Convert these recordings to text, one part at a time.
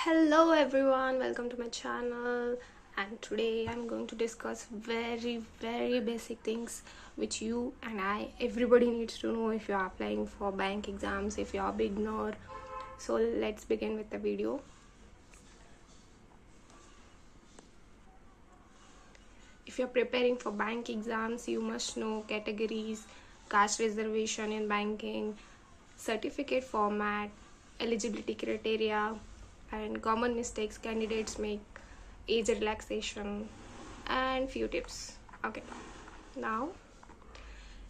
Hello everyone, welcome to my channel, and today I'm going to discuss very basic things which you and everybody needs to know if you are applying for bank exams, if you are a beginner. So let's begin with the video. If you're preparing for bank exams, you must know categories, caste reservation in banking, certificate format, eligibility criteria, and common mistakes candidates make, age relaxation, and few tips. Okay, now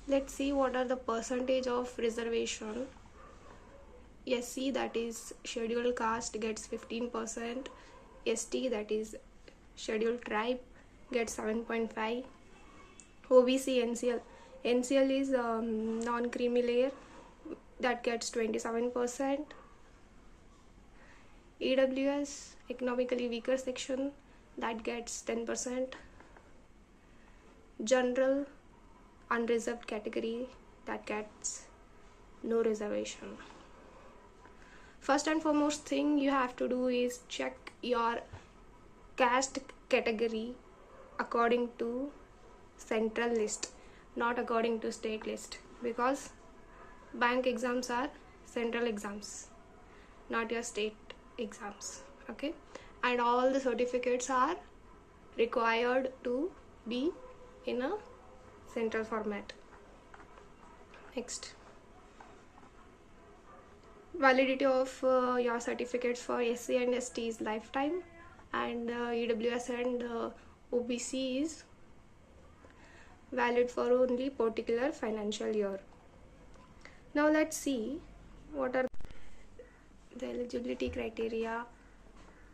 let's see what are the percentage of reservation. SC, that is scheduled caste, gets 15%. ST, that is scheduled tribe, gets 7.5. OBC-NCL, NCL is non-creamy layer, that gets 27%. EWS, economically weaker section, that gets 10%. General, unreserved category, that gets no reservation. First and foremost thing you have to do is check your caste category according to central list, not according to state list, because bank exams are central exams, not your state exams. Okay, and all the certificates are required to be in a central format. Next, validity of your certificates for SC and ST is lifetime, and EWS and OBC is valid for only particular financial year. Now let's see what are the eligibility criteria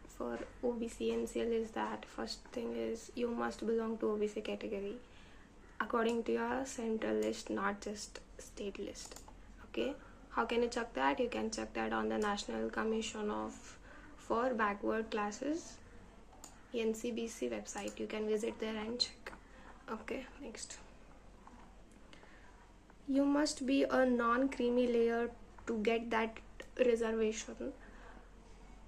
for OBC-NCL. Is that first thing is you must belong to OBC category according to your central list, not just state list. Okay, how can you check that? You can check that on the National Commission for Backward Classes, NCBC website. You can visit there and check. Okay, next, you must be a non-creamy layer to get that reservation.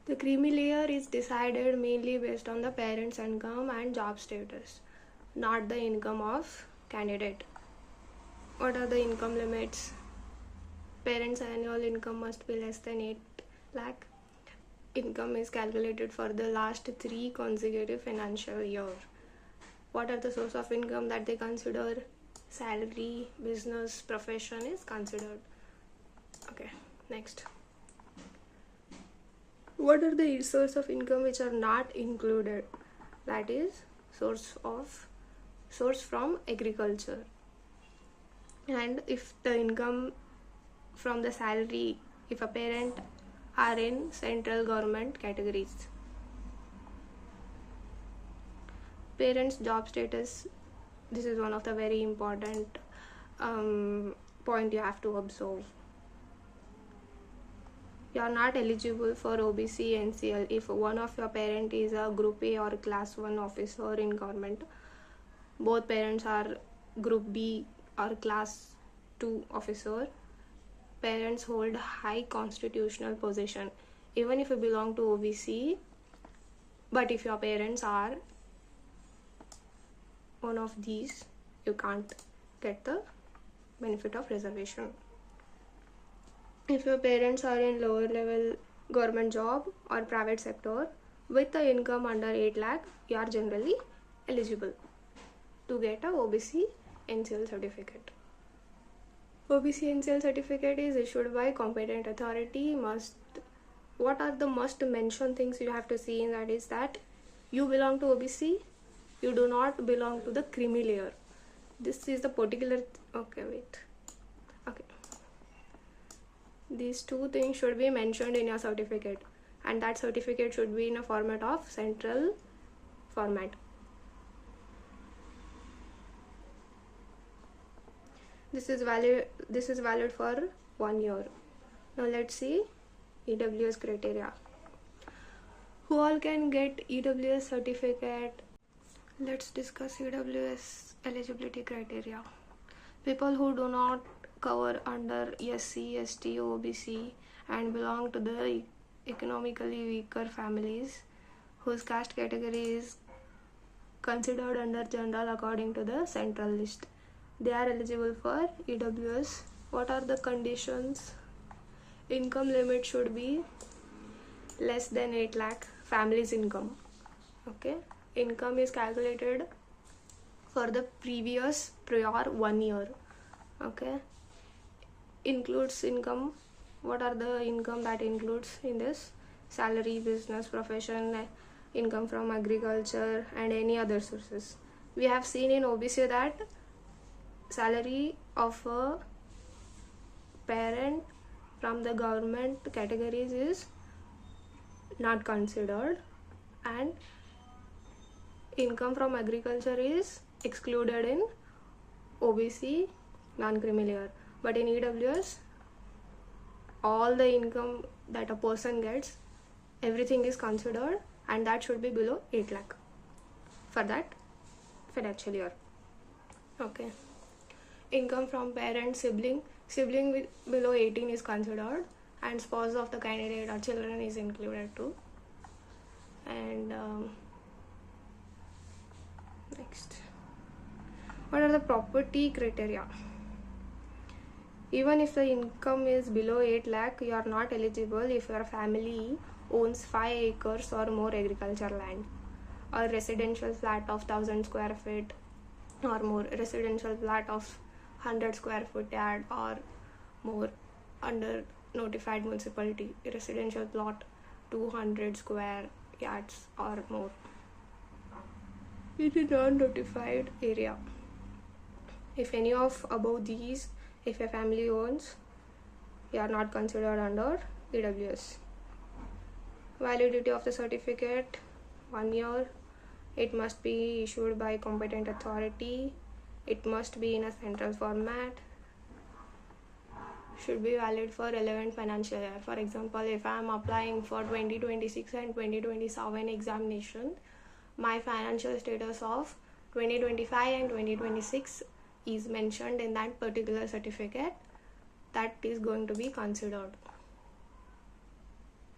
The creamy layer is decided mainly based on the parents' income and job status, not the income of candidate. What are the income limits? Parents' annual income must be less than 8 lakh. Income is calculated for the last 3 consecutive financial years. What are the source of income that they consider? Salary, business, profession is considered. Okay, next, what are the source of income which are not included? That is source from agriculture. And if the income from the salary, if a parent are in central government categories. Parents' job status, this is one of the very important point you have to observe. You are not eligible for OBC-NCL if one of your parent is a group A or class 1 officer in government. Both parents are group B or class 2 officer. Parents hold high constitutional position. Even if you belong to OBC, but if your parents are one of these, you can't get the benefit of reservation. If your parents are in lower level government job or private sector with the income under 8 lakh, you are generally eligible to get a OBC-NCL certificate. OBC-NCL certificate is issued by competent authority. What are the must mention things you have to see in that is that you belong to OBC, you do not belong to the creamy layer. This is the particular these two things should be mentioned in your certificate, and that certificate should be in a format of central format. This is valid for 1 year. Now let's see EWS criteria. Who all can get EWS certificate? Let's discuss EWS eligibility criteria. People who do not cover under SC, ST, OBC and belong to the economically weaker families whose caste category is considered under general according to the central list. They are eligible for EWS. What are the conditions? Income limit should be less than 8 lakh family's income. Okay, income is calculated for the prior 1 year. Okay, includes income. What are the income that includes in this? Salary, business, profession, income from agriculture, and any other sources. We have seen in OBC that salary of a parent from the government categories is not considered, and income from agriculture is excluded in OBC non-creamy layer. But in EWS, all the income that a person gets, everything is considered, and that should be below 8 lakh for that financial year. Okay, income from parent, sibling with below 18 is considered, and spouse of the candidate or children is included too. And next, what are the property criteria? Even if the income is below 8 lakh, you are not eligible if your family owns 5 acres or more agricultural land, or residential flat of 1000 square feet or more, residential flat of 100 square foot yard or more under notified municipality, residential plot 200 square yards or more in a non-notified area. If any of above these, if a family owns, you are not considered under EWS. Validity of the certificate 1 year. It must be issued by competent authority. It must be in a central format. Should be valid for relevant financial year. For example, if I am applying for 2026 and 2027 examination, my financial status of 2025 and 2026 is mentioned in that particular certificate, that is going to be considered.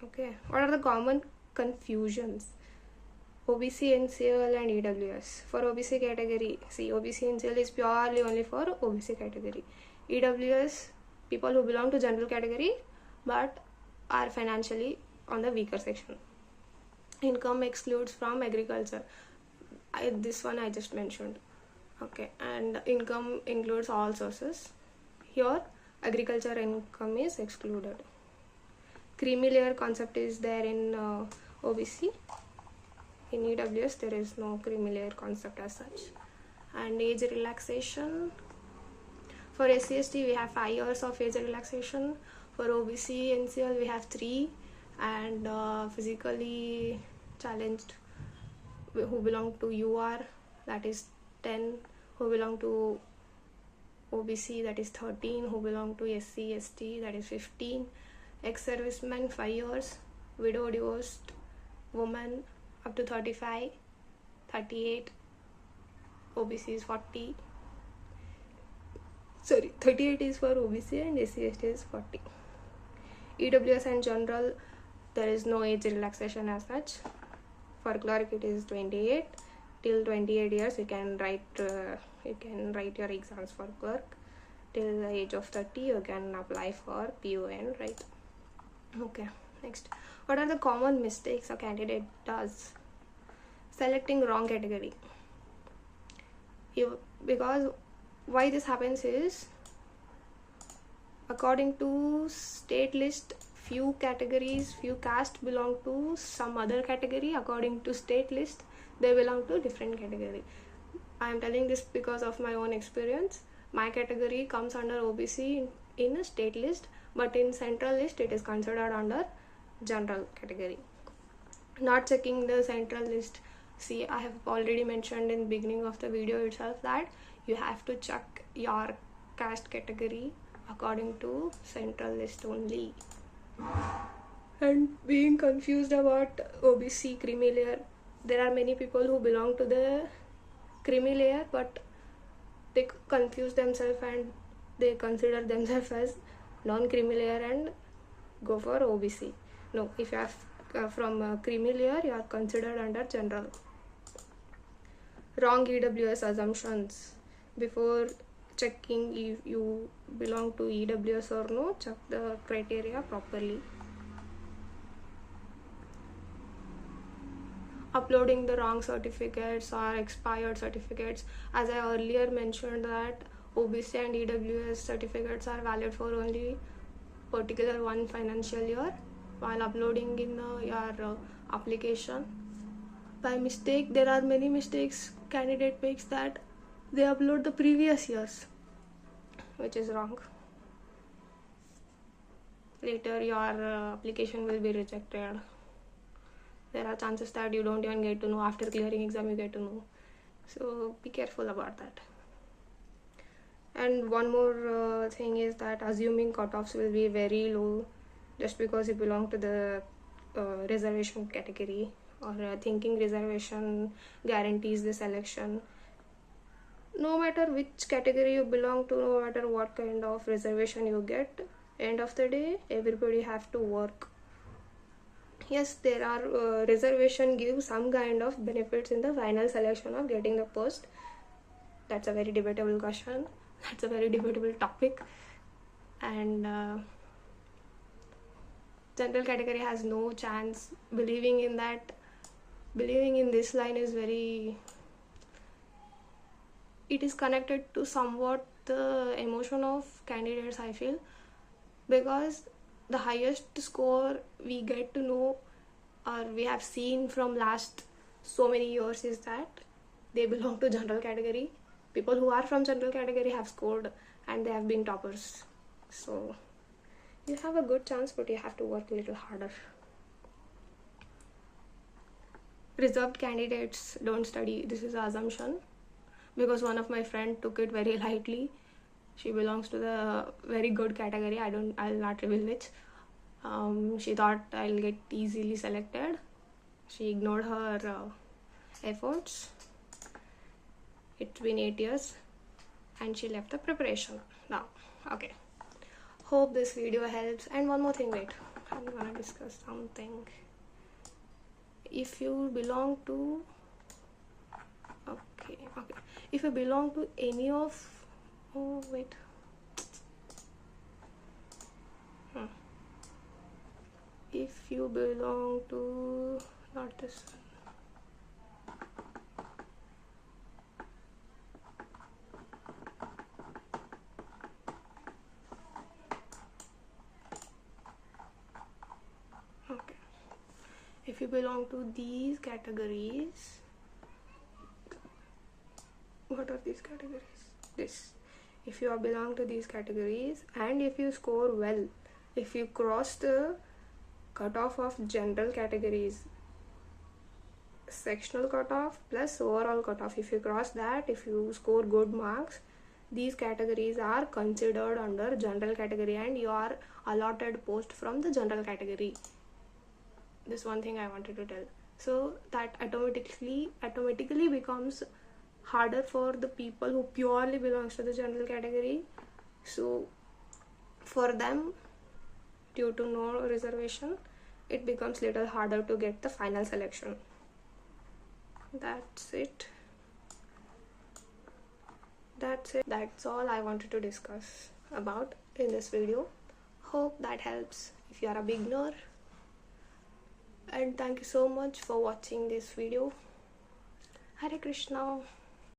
Okay, what are the common confusions? OBC-NCL and EWS. For OBC category, see, OBC-NCL is purely only for OBC category. EWS, people who belong to general category but are financially on the weaker section. Income excludes from agriculture. This one I just mentioned. Okay, and income includes all sources. Here, agriculture income is excluded. Creamy layer concept is there in OBC. In EWS, there is no creamy layer concept as such. And age relaxation. For SC/ST, we have 5 years of age relaxation. For OBC-NCL, we have 3. And physically challenged who belong to UR, that is 10. Who belong to OBC, that is 13. Who belong to SC/ST, that is 15. Ex-servicemen 5 years. Widow, divorced woman up to 35, 38. OBC is 40. Sorry, 38 is for OBC and SC/ST is 40. EWS and general, there is no age relaxation as such. For clerk, it is 28. Till 28 years, you can write your exams for clerk. Till the age of 30, you can apply for PO and write. Okay, next. What are the common mistakes a candidate does? Selecting wrong category. Because why this happens is, according to state list, few caste belong to some other category. According to state list, they belong to different category. I am telling this because of my own experience. My category comes under OBC in a state list, but in central list it is considered under general category. Not checking the central list. See, I have already mentioned in the beginning of the video itself that you have to check your caste category according to central list only. And being confused about OBC creamy layer, there are many people who belong to the creamy layer but they confuse themselves and they consider themselves as non-creamy layer and go for OBC. No, if you are from creamy layer, you are considered under general. Wrong EWS assumptions. Before checking if you belong to EWS or no, check the criteria properly. Uploading the wrong certificates or expired certificates. As I earlier mentioned that OBC and EWS certificates are valid for only particular one financial year. While uploading in your application, by mistake, there are many mistakes candidate makes that they upload the previous years, which is wrong. Later your application will be rejected. There are chances that you don't even get to know. After clearing exam you get to know, so be careful about that. And one more thing is that assuming cutoffs will be very low just because you belong to the reservation category, or thinking reservation guarantees the selection. No matter which category you belong to, no matter what kind of reservation you get, end of the day everybody have to work. Yes, there are reservation gives some kind of benefits in the final selection of getting the post. That's a very debatable question. That's a very debatable topic. And general category has no chance. Believing in this line is very, it is connected to somewhat the emotion of candidates, I feel, because the highest score we get to know or we have seen from last so many years is that they belong to general category. People who are from general category have scored and they have been toppers. So you have a good chance, but you have to work a little harder. Reserved candidates don't study. This is an assumption, because one of my friend took it very lightly. She belongs to the very good category. I'll not reveal which. She thought I'll get easily selected. She ignored her efforts. It's been 8 years and she left the preparation now. Okay, hope this video helps. And one more thing, wait, I'm gonna discuss something. If you belong to if you belong to any of if you belong to not this one. If you belong to these categories, what are these categories? If you belong to these categories and if you score well, if you cross the cutoff of general categories, sectional cutoff plus overall cutoff, if you cross that, if you score good marks, these categories are considered under general category and you are allotted post from the general category. This one thing I wanted to tell. So that automatically becomes harder for the people who purely belongs to the general category. So for them, due to no reservation, it becomes little harder to get the final selection. That's it. That's all I wanted to discuss about in this video. Hope that helps if you are a beginner. And thank you so much for watching this video. Hare Krishna.